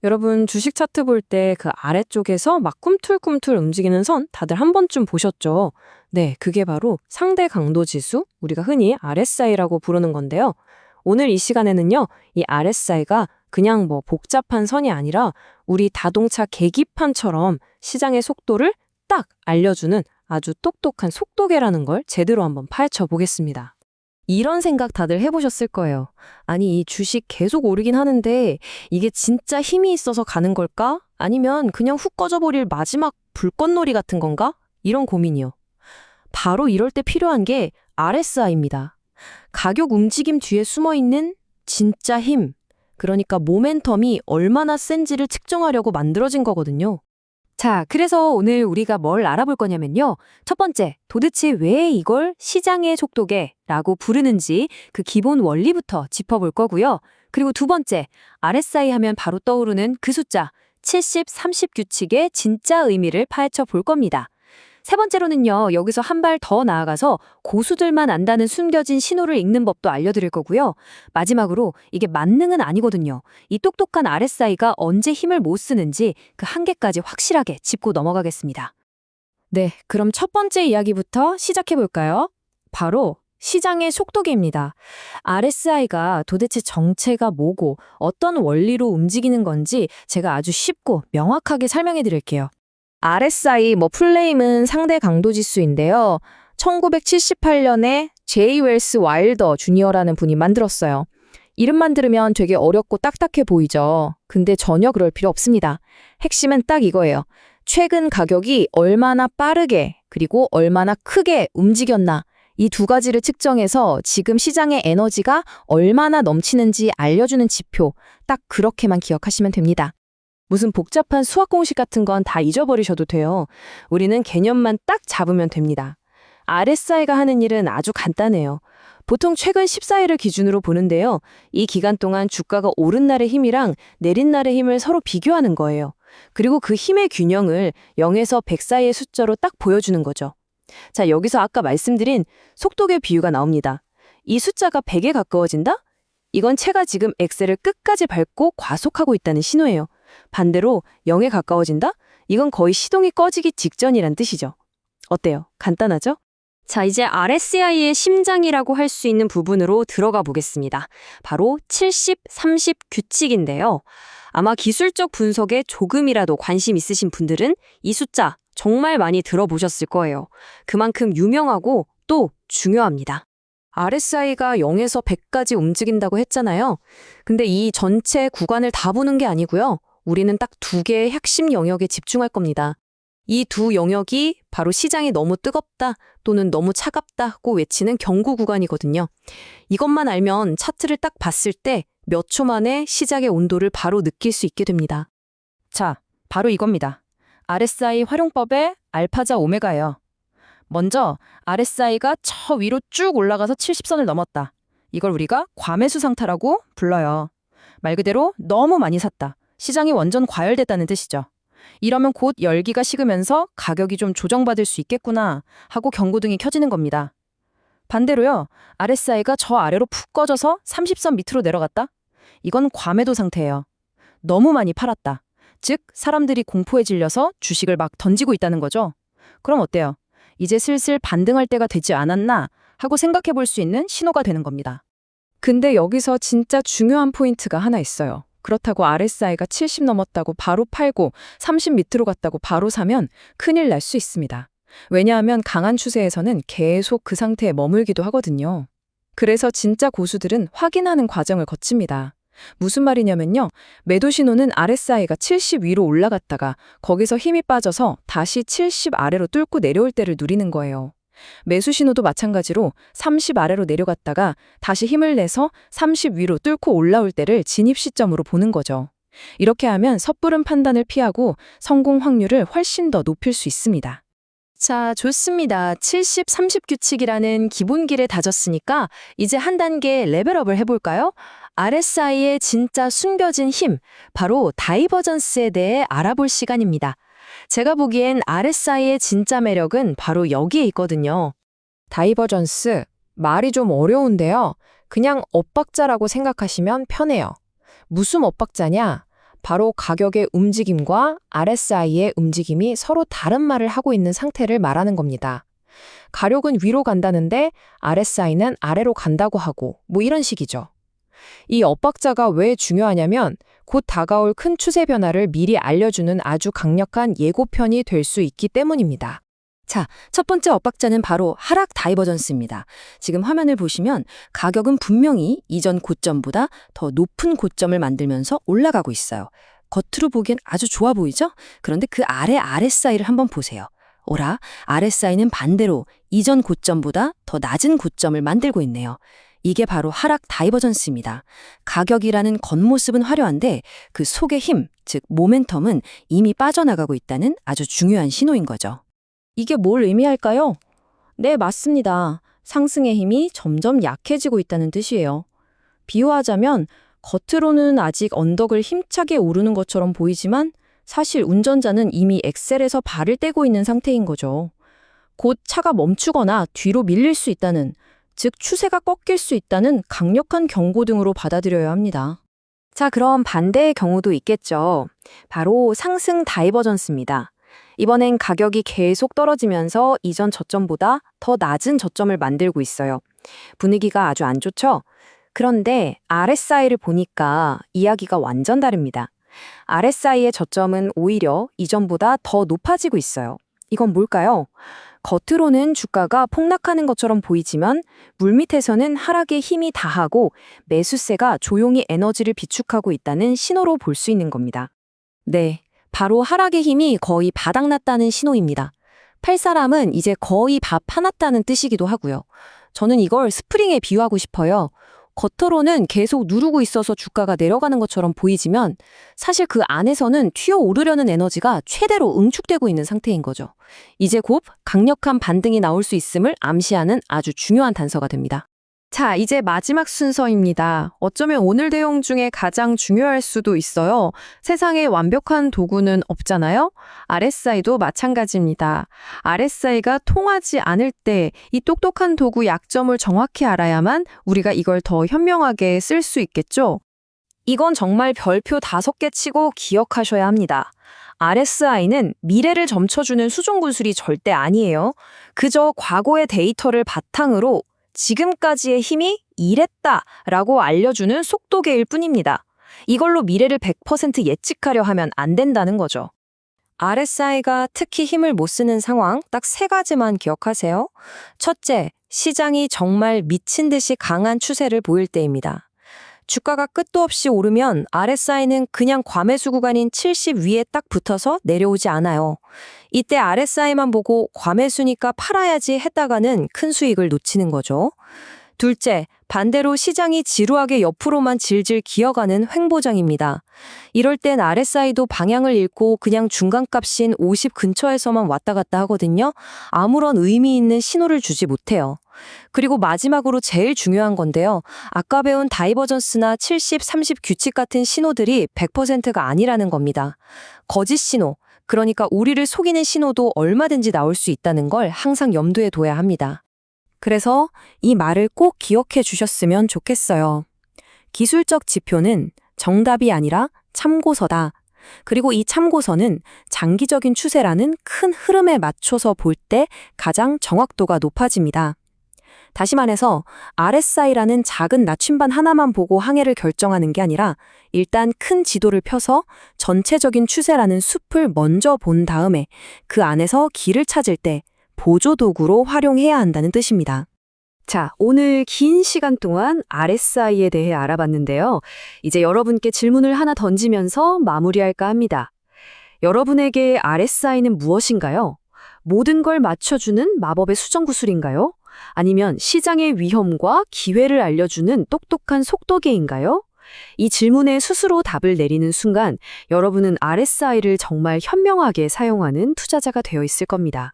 여러분 주식 차트 볼 때 그 아래쪽에서 막 꿈틀꿈틀 움직이는 선 다들 한 번쯤 보셨죠? 네, 그게 바로 상대 강도 지수, 우리가 흔히 RSI라고 부르는 건데요. 오늘 이 시간에는요, 이 RSI가 그냥 뭐 복잡한 선이 아니라 우리 자동차 계기판처럼 시장의 속도를 딱 알려주는 아주 똑똑한 속도계라는 걸 제대로 한번 파헤쳐 보겠습니다. 이런 생각 다들 해보셨을 거예요. 아니, 이 주식 계속 오르긴 하는데 이게 진짜 힘이 있어서 가는 걸까? 아니면 그냥 훅 꺼져버릴 마지막 불꽃놀이 같은 건가? 이런 고민이요. 바로 이럴 때 필요한 게 RSI입니다. 가격 움직임 뒤에 숨어있는 진짜 힘. 그러니까 모멘텀이 얼마나 센지를 측정하려고 만들어진 거거든요. 자, 그래서 오늘 우리가 뭘 알아볼 거냐면요. 첫 번째, 도대체 왜 이걸 시장의 속도계라고 부르는지 그 기본 원리부터 짚어볼 거고요. 그리고 두 번째, RSI 하면 바로 떠오르는 그 숫자, 70-30 규칙의 진짜 의미를 파헤쳐 볼 겁니다. 세 번째로는요, 여기서 한 발 더 나아가서 고수들만 안다는 숨겨진 신호를 읽는 법도 알려드릴 거고요. 마지막으로 이게 만능은 아니거든요. 이 똑똑한 RSI가 언제 힘을 못 쓰는지 그 한계까지 확실하게 짚고 넘어가겠습니다. 네, 그럼 첫 번째 이야기부터 시작해 볼까요? 바로 시장의 속도계입니다. RSI가 도대체 정체가 뭐고 어떤 원리로 움직이는 건지 제가 아주 쉽고 명확하게 설명해 드릴게요. RSI 플레임은 상대 강도 지수인데요. 1978년에 제이 웰스 와일더 주니어라는 분이 만들었어요. 이름만 들으면 되게 어렵고 딱딱해 보이죠. 근데 전혀 그럴 필요 없습니다. 핵심은 딱 이거예요. 최근 가격이 얼마나 빠르게 그리고 얼마나 크게 움직였나, 이 두 가지를 측정해서 지금 시장의 에너지가 얼마나 넘치는지 알려주는 지표, 딱 그렇게만 기억하시면 됩니다. 무슨 복잡한 수학 공식 같은 건 다 잊어버리셔도 돼요. 우리는 개념만 딱 잡으면 됩니다. RSI가 하는 일은 아주 간단해요. 보통 최근 14일을 기준으로 보는데요. 이 기간 동안 주가가 오른 날의 힘이랑 내린 날의 힘을 서로 비교하는 거예요. 그리고 그 힘의 균형을 0에서 100 사이의 숫자로 딱 보여주는 거죠. 자, 여기서 아까 말씀드린 속도계 비유가 나옵니다. 이 숫자가 100에 가까워진다? 이건 채가 지금 엑셀을 끝까지 밟고 과속하고 있다는 신호예요. 반대로 0에 가까워진다? 이건 거의 시동이 꺼지기 직전이란 뜻이죠. 어때요? 간단하죠? 자, 이제 RSI의 심장이라고 할 수 있는 부분으로 들어가 보겠습니다. 바로 70-30 규칙인데요. 아마 기술적 분석에 조금이라도 관심 있으신 분들은 이 숫자 정말 많이 들어보셨을 거예요. 그만큼 유명하고 또 중요합니다. RSI가 0에서 100까지 움직인다고 했잖아요. 근데 이 전체 구간을 다 보는 게 아니고요. 우리는 딱 두 개의 핵심 영역에 집중할 겁니다. 이 두 영역이 바로 시장이 너무 뜨겁다 또는 너무 차갑다고 외치는 경고 구간이거든요. 이것만 알면 차트를 딱 봤을 때 몇 초 만에 시장의 온도를 바로 느낄 수 있게 됩니다. 자, 바로 이겁니다. RSI 활용법의 알파자 오메가예요. 먼저 RSI가 저 위로 쭉 올라가서 70선을 넘었다. 이걸 우리가 과매수 상태라고 불러요. 말 그대로 너무 많이 샀다. 시장이 완전 과열됐다는 뜻이죠. 이러면 곧 열기가 식으면서 가격이 좀 조정받을 수 있겠구나 하고 경고등이 켜지는 겁니다. 반대로요. RSI가 저 아래로 푹 꺼져서 30선 밑으로 내려갔다. 이건 과매도 상태예요. 너무 많이 팔았다. 즉 사람들이 공포에 질려서 주식을 막 던지고 있다는 거죠. 그럼 어때요? 이제 슬슬 반등할 때가 되지 않았나 하고 생각해 볼 수 있는 신호가 되는 겁니다. 근데 여기서 진짜 중요한 포인트가 하나 있어요. 그렇다고 RSI가 70 넘었다고 바로 팔고 30 밑으로 갔다고 바로 사면 큰일 날 수 있습니다. 왜냐하면 강한 추세에서는 계속 그 상태에 머물기도 하거든요. 그래서 진짜 고수들은 확인하는 과정을 거칩니다. 무슨 말이냐면요. 매도 신호는 RSI가 70 위로 올라갔다가 거기서 힘이 빠져서 다시 70 아래로 뚫고 내려올 때를 누리는 거예요. 매수 신호도 마찬가지로 30 아래로 내려갔다가 다시 힘을 내서 30 위로 뚫고 올라올 때를 진입 시점으로 보는 거죠. 이렇게 하면 섣부른 판단을 피하고 성공 확률을 훨씬 더 높일 수 있습니다. 자, 좋습니다. 70-30 규칙이라는 기본기를 다졌으니까 이제 한 단계 레벨업을 해볼까요? RSI의 진짜 숨겨진 힘, 바로 다이버전스에 대해 알아볼 시간입니다. 제가 보기엔 RSI의 진짜 매력은 바로 여기에 있거든요. 다이버전스, 말이 좀 어려운데요. 그냥 엇박자라고 생각하시면 편해요. 무슨 엇박자냐? 바로 가격의 움직임과 RSI의 움직임이 서로 다른 말을 하고 있는 상태를 말하는 겁니다. 가격은 위로 간다는데 RSI는 아래로 간다고 하고 뭐 이런 식이죠. 이 엇박자가 왜 중요하냐면 곧 다가올 큰 추세 변화를 미리 알려주는 아주 강력한 예고편이 될 수 있기 때문입니다. 자, 첫 번째 엇박자는 바로 하락 다이버전스입니다. 지금 화면을 보시면 가격은 분명히 이전 고점보다 더 높은 고점을 만들면서 올라가고 있어요. 겉으로 보기엔 아주 좋아 보이죠? 그런데 그 아래 RSI를 한번 보세요. 오라, RSI는 반대로 이전 고점보다 더 낮은 고점을 만들고 있네요. 이게 바로 하락 다이버전스입니다. 가격이라는 겉모습은 화려한데 그 속의 힘, 즉 모멘텀은 이미 빠져나가고 있다는 아주 중요한 신호인 거죠. 이게 뭘 의미할까요? 네, 맞습니다. 상승의 힘이 점점 약해지고 있다는 뜻이에요. 비유하자면 겉으로는 아직 언덕을 힘차게 오르는 것처럼 보이지만 사실 운전자는 이미 엑셀에서 발을 떼고 있는 상태인 거죠. 곧 차가 멈추거나 뒤로 밀릴 수 있다는, 즉 추세가 꺾일 수 있다는 강력한 경고 등으로 받아들여야 합니다. 자, 그럼 반대의 경우도 있겠죠. 바로 상승 다이버전스입니다. 이번엔 가격이 계속 떨어지면서 이전 저점보다 더 낮은 저점을 만들고 있어요. 분위기가 아주 안 좋죠? 그런데 RSI를 보니까 이야기가 완전 다릅니다. RSI의 저점은 오히려 이전보다 더 높아지고 있어요. 이건 뭘까요? 겉으로는 주가가 폭락하는 것처럼 보이지만 물밑에서는 하락에 힘이 다하고 매수세가 조용히 에너지를 비축하고 있다는 신호로 볼 수 있는 겁니다. 네, 바로 하락의 힘이 거의 바닥났다는 신호입니다. 팔 사람은 이제 거의 다 파놨다는 뜻이기도 하고요. 저는 이걸 스프링에 비유하고 싶어요. 겉으로는 계속 누르고 있어서 주가가 내려가는 것처럼 보이지만 사실 그 안에서는 튀어오르려는 에너지가 최대로 응축되고 있는 상태인 거죠. 이제 곧 강력한 반등이 나올 수 있음을 암시하는 아주 중요한 단서가 됩니다. 자, 이제 마지막 순서입니다. 어쩌면 오늘 내용 중에 가장 중요할 수도 있어요. 세상에 완벽한 도구는 없잖아요? RSI도 마찬가지입니다. RSI가 통하지 않을 때 이 똑똑한 도구 약점을 정확히 알아야만 우리가 이걸 더 현명하게 쓸 수 있겠죠? 이건 정말 별표 5개 치고 기억하셔야 합니다. RSI는 미래를 점쳐주는 수종구술이 절대 아니에요. 그저 과거의 데이터를 바탕으로 지금까지의 힘이 이랬다라고 알려주는 속도계일 뿐입니다. 이걸로 미래를 100% 예측하려 하면 안 된다는 거죠. RSI가 특히 힘을 못 쓰는 상황 딱 3가지만 기억하세요. 첫째, 시장이 정말 미친 듯이 강한 추세를 보일 때입니다. 주가가 끝도 없이 오르면 RSI는 그냥 과매수 구간인 70 위에 딱 붙어서 내려오지 않아요. 이때 RSI만 보고 과매수니까 팔아야지 했다가는 큰 수익을 놓치는 거죠. 둘째, 반대로 시장이 지루하게 옆으로만 질질 기어가는 횡보장입니다. 이럴 땐 RSI도 방향을 잃고 그냥 중간값인 50 근처에서만 왔다 갔다 하거든요. 아무런 의미 있는 신호를 주지 못해요. 그리고 마지막으로 제일 중요한 건데요. 아까 배운 다이버전스나 70, 30 규칙 같은 신호들이 100%가 아니라는 겁니다. 거짓 신호, 그러니까 우리를 속이는 신호도 얼마든지 나올 수 있다는 걸 항상 염두에 둬야 합니다. 그래서 이 말을 꼭 기억해 주셨으면 좋겠어요. 기술적 지표는 정답이 아니라 참고서다. 그리고 이 참고서는 장기적인 추세라는 큰 흐름에 맞춰서 볼 때 가장 정확도가 높아집니다. 다시 말해서 RSI라는 작은 나침반 하나만 보고 항해를 결정하는 게 아니라 일단 큰 지도를 펴서 전체적인 추세라는 숲을 먼저 본 다음에 그 안에서 길을 찾을 때 보조도구로 활용해야 한다는 뜻입니다. 자, 오늘 긴 시간 동안 RSI에 대해 알아봤는데요. 이제 여러분께 질문을 하나 던지면서 마무리할까 합니다. 여러분에게 RSI는 무엇인가요? 모든 걸 맞춰주는 마법의 수정구슬인가요? 아니면 시장의 위험과 기회를 알려주는 똑똑한 속도계인가요? 이 질문에 스스로 답을 내리는 순간 여러분은 RSI를 정말 현명하게 사용하는 투자자가 되어 있을 겁니다.